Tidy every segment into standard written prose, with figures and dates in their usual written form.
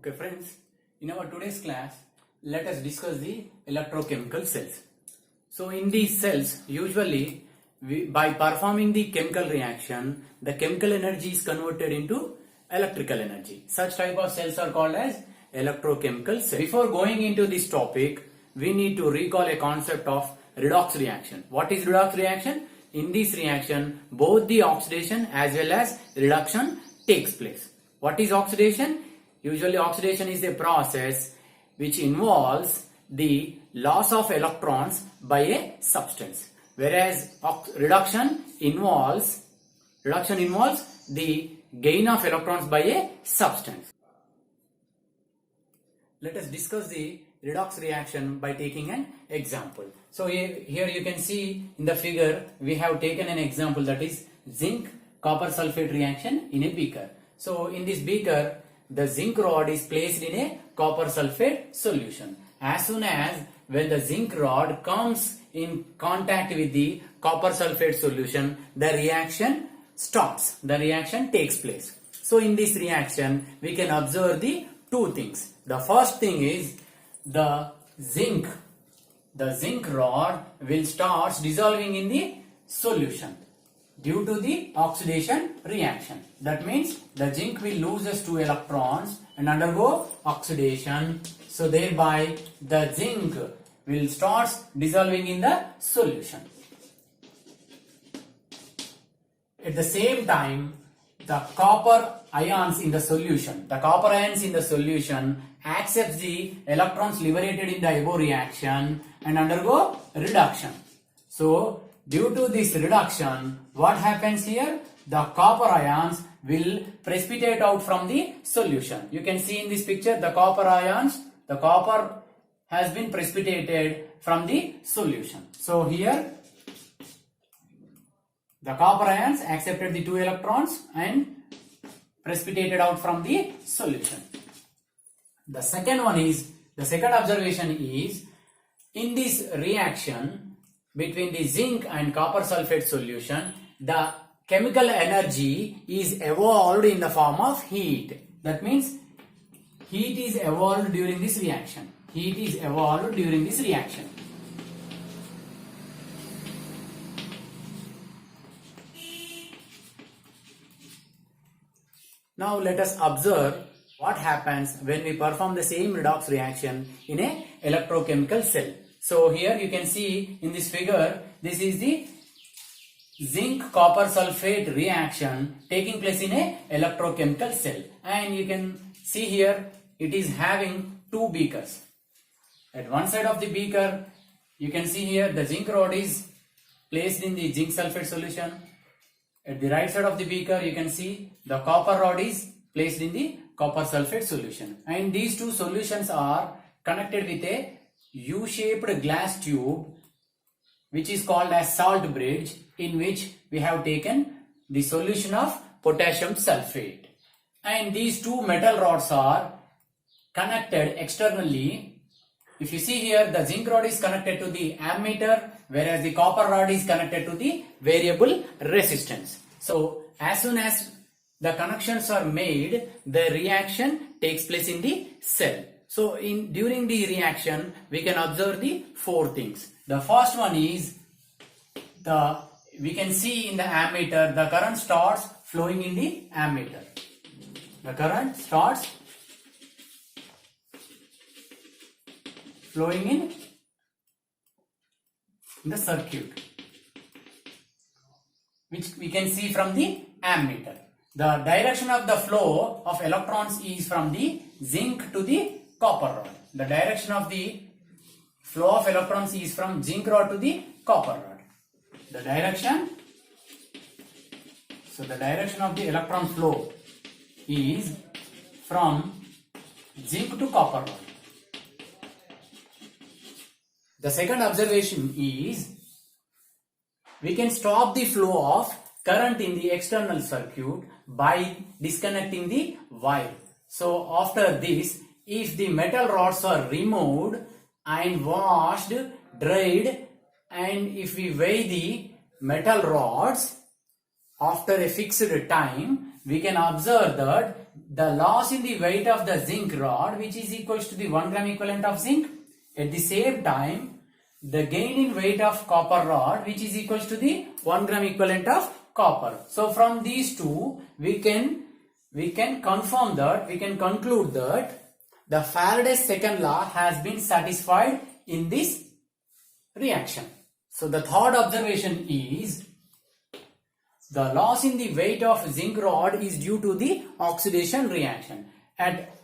Okay friends, in our today's class, let us discuss the electrochemical cells. So in these cells, usually by performing the chemical reaction, the chemical energy is converted into electrical energy. Such type of cells are called as electrochemical cells. Before going into this topic, we need to recall a concept of redox reaction. What is redox reaction? In this reaction, both the oxidation as well as reduction takes place. What is oxidation? Usually oxidation is a process which involves the loss of electrons by a substance, whereas reduction involves the gain of electrons by a substance. Let us discuss the redox reaction by taking an example. So here you can see in the figure we have taken an example, that is zinc copper sulfate reaction in a beaker. So in this beaker, the zinc rod is placed in a copper sulfate solution. As soon as when the zinc rod comes in contact with the copper sulfate solution, the reaction starts, the reaction takes place. So in this reaction, we can observe the two things. The first thing is the zinc rod will start dissolving in the solution due to the oxidation reaction. That means the zinc will lose 2 electrons and undergo oxidation. So thereby the zinc will start dissolving in the solution. At the same time, the copper ions in the solution accepts the electrons liberated in the above reaction and undergo reduction. So due to this reduction, what happens here? The copper ions will precipitate out from the solution. You can see in this picture the copper has been precipitated from the solution. So here the copper ions accepted the 2 electrons and precipitated out from the solution. The second observation is, in this reaction between the zinc and copper sulfate solution, the chemical energy is evolved in the form of heat. That means heat is evolved during this reaction. Now let us observe what happens when we perform the same redox reaction in a electrochemical cell. So here you can see in this figure, this is the zinc copper sulfate reaction taking place in a electrochemical cell, and you can see here it is having 2 beakers. At one side of the beaker, you can see here the zinc rod is placed in the zinc sulfate solution. At the right side of the beaker, you can see the copper rod is placed in the copper sulfate solution, and these two solutions are connected with a U-shaped glass tube which is called as salt bridge, in which we have taken the solution of potassium sulfate, and these two metal rods are connected externally. If you see here, the zinc rod is connected to the ammeter, whereas the copper rod is connected to the variable resistance. So as soon as the connections are made, the reaction takes place in the cell. So during the reaction, we can observe the 4 things. The first one is we can see in the ammeter, the current starts flowing in the ammeter. The current starts flowing in the circuit, which we can see from the ammeter. The direction of the flow of electrons is from the zinc to the copper rod. The direction of the flow of electrons is from zinc rod to the copper rod. The direction of the electron flow is from zinc to copper rod. The second observation is, we can stop the flow of current in the external circuit by disconnecting the wire. So after this, if the metal rods are removed and washed, dried, and if we weigh the metal rods after a fixed time, we can observe that the loss in the weight of the zinc rod, which is equals to the 1 gram equivalent of zinc. At the same time, the gain in weight of copper rod, which is equals to the 1 gram equivalent of copper. So from these two, we can confirm that, we can conclude that the Faraday's second law has been satisfied in this reaction. So the third observation is the loss in the weight of zinc rod is due to the oxidation reaction. At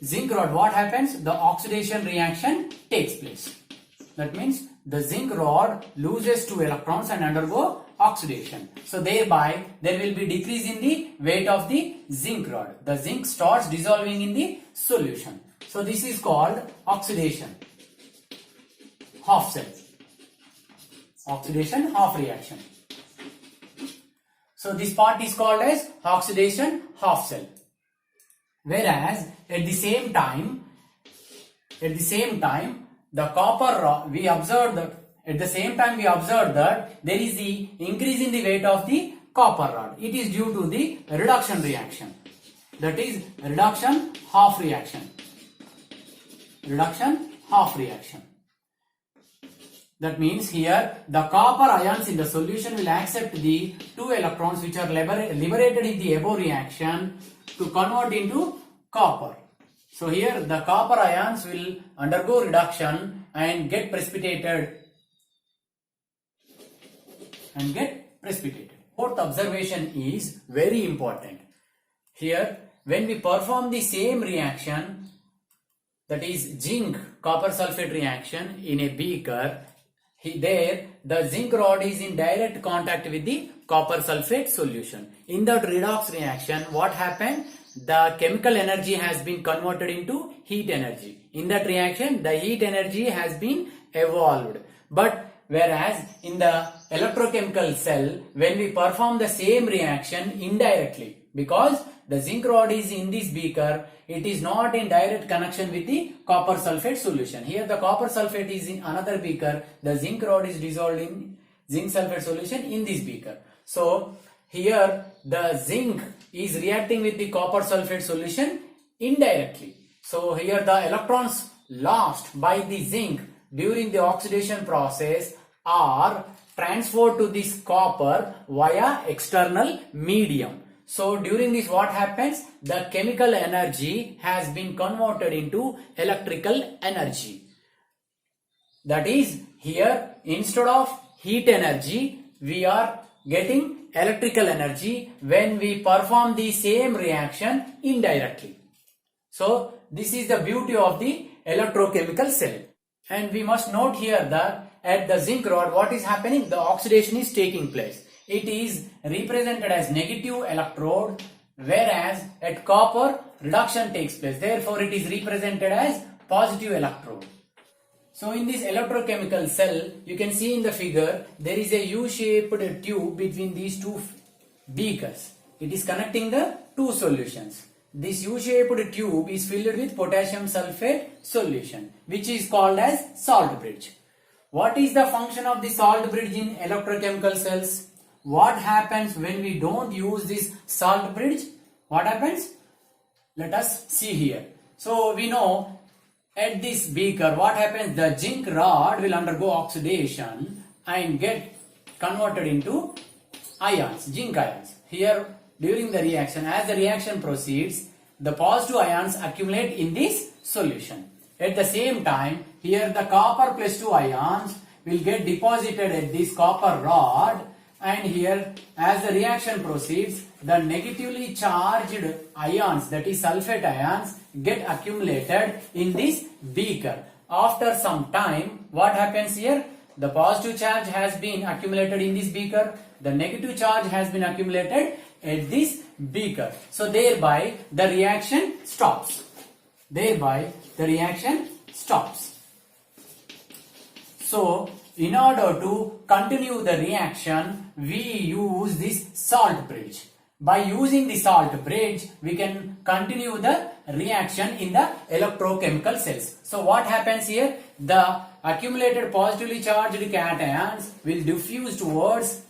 zinc rod, what happens? The oxidation reaction takes place. That means the zinc rod loses 2 electrons and undergo oxidation. So thereby there will be decrease in the weight of the zinc rod. The zinc starts dissolving in the solution. So this is called oxidation half cell. Oxidation half reaction. So this part is called as oxidation half cell. Whereas at the same time the copper rod, we observed that there is the increase in the weight of the copper rod. It is due to the reduction reaction. That is reduction half reaction. Reduction half reaction. That means here the copper ions in the solution will accept the 2 electrons which are liberated in the above reaction to convert into copper. So here the copper ions will undergo reduction and get precipitated. Fourth observation is very important. Here when we perform the same reaction, that is zinc copper sulfate reaction in a beaker, there the zinc rod is in direct contact with the copper sulfate solution. In that redox reaction, what happened? The chemical energy has been converted into heat energy. In that reaction, the heat energy has been evolved. But whereas in the electrochemical cell, when we perform the same reaction indirectly, because the zinc rod is in this beaker, it is not in direct connection with the copper sulfate solution. Here the copper sulfate is in another beaker, the zinc rod is dissolved in zinc sulfate solution in this beaker. So here the zinc is reacting with the copper sulfate solution indirectly. So here the electrons lost by the zinc during the oxidation process are transferred to this copper via external medium. So during this, what happens? The chemical energy has been converted into electrical energy. That is, here instead of heat energy, we are getting electrical energy when we perform the same reaction indirectly. So this is the beauty of the electrochemical cell. And we must note here that at the zinc rod, what is happening? The oxidation is taking place. It is represented as negative electrode, whereas at copper reduction takes place. Therefore, it is represented as positive electrode. So in this electrochemical cell, you can see in the figure, there is a U-shaped tube between these two beakers. It is connecting the two solutions. This U-shaped tube is filled with potassium sulfate solution, which is called as salt bridge. What is the function of the salt bridge in electrochemical cells? What happens when we don't use this salt bridge? What happens? Let us see here. So we know at this beaker, what happens? The zinc rod will undergo oxidation and get converted into ions, zinc ions. Here during the reaction, as the reaction proceeds, the positive ions accumulate in this solution. At the same time, here the copper plus 2 ions will get deposited at this copper rod, and here as the reaction proceeds, the negatively charged ions, that is sulfate ions, get accumulated in this beaker. After some time, what happens here? The positive charge has been accumulated in this beaker, the negative charge has been accumulated at this beaker. So thereby the reaction stops. So in order to continue the reaction, we use this salt bridge. By using the salt bridge, we can continue the reaction in the electrochemical cells. So what happens here? The accumulated positively charged cations will diffuse towards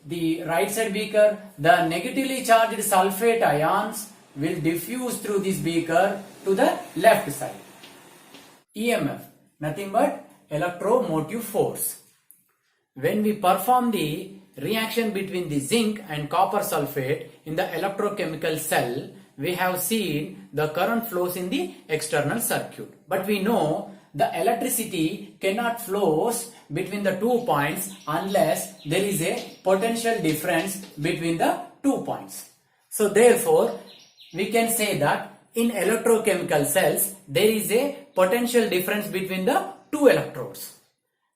the right side beaker, the negatively charged sulfate ions will diffuse through this beaker to the left side. EMF, nothing but electromotive force. When we perform the reaction between the zinc and copper sulfate in the electrochemical cell, we have seen the current flows in the external circuit. But we know the electricity cannot flows between the 2 points unless there is a potential difference between the 2 points. So therefore, we can say that in electrochemical cells, there is a potential difference between the two electrodes.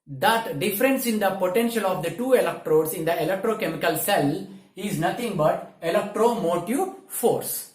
That difference in the potential of the two electrodes in the electrochemical cell is nothing but electromotive force.